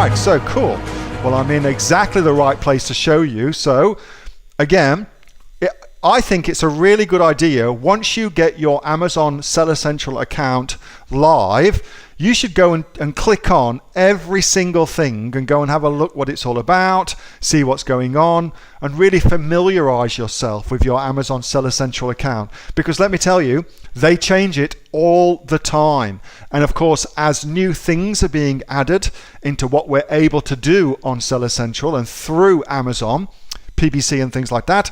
right, so cool. Well, I'm in exactly the right place to show you. So again, I think it's a really good idea. Once you get your Amazon Seller Central account live, you should go and click on every single thing and go and have a look what it's all about, see what's going on, and really familiarize yourself with your Amazon Seller Central account. Because let me tell you, they change it all the time. And of course, as new things are being added into what we're able to do on Seller Central and through Amazon, PPC and things like that,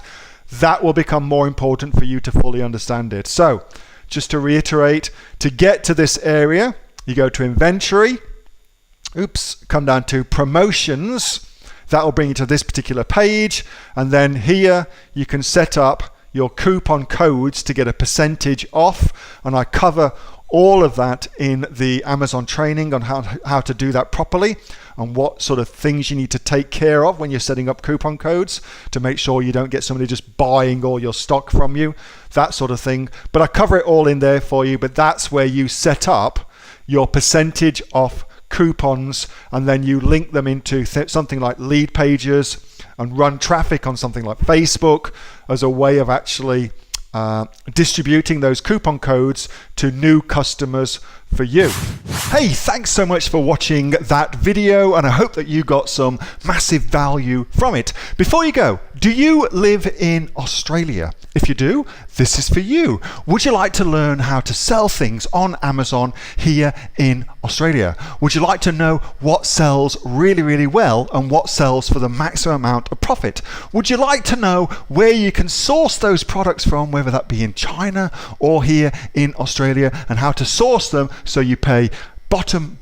that will become more important for you to fully understand it. So just to reiterate, to get to this area, you go to inventory, come down to promotions. That will bring you to this particular page. And then here you can set up your coupon codes to get a percentage off. And I cover all of that in the Amazon training on how to do that properly and what sort of things you need to take care of when you're setting up coupon codes to make sure you don't get somebody just buying all your stock from you, that sort of thing. But I cover it all in there for you, but that's where you set up your percentage off coupons, and then you link them into something like lead pages and run traffic on something like Facebook as a way of actually distributing those coupon codes to new customers for you. Hey, thanks so much for watching that video, and I hope that you got some massive value from it. Before you go, do you live in Australia? If you do, this is for you. Would you like to learn how to sell things on Amazon here in Australia? Would you like to know what sells really, really well and what sells for the maximum amount of profit? Would you like to know where you can source those products from, whether that be in China or here in Australia, and how to source them so you pay bottom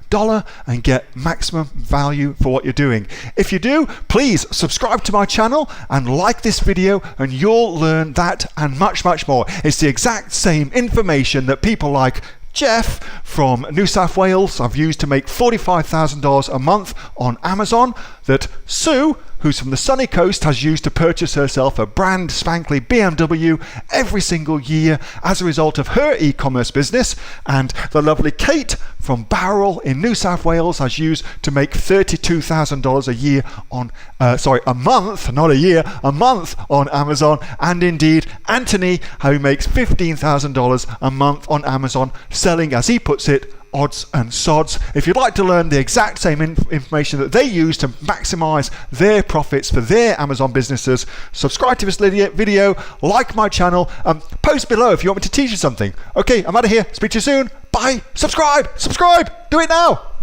dollar and get maximum value for what you're doing? If you do, please subscribe to my channel and like this video, and you'll learn that and much more. It's the exact same information that people like Jeff from New South Wales I've used to make $45,000 a month on Amazon, that Sue, who's from the sunny coast, has used to purchase herself a brand spankly BMW every single year as a result of her e-commerce business, and the lovely Kate from Bowral in New South Wales has used to make $32,000 a year on, a month, not a year, a month on Amazon, and indeed Anthony, who makes $15,000 a month on Amazon, selling, as he puts it, odds and sods. If you'd like to learn the exact same information that they use to maximize their profits for their Amazon businesses, subscribe to this video, like my channel, post below if you want me to teach you something. Okay, I'm out of here. Speak to you soon. Bye. Subscribe. Do it now.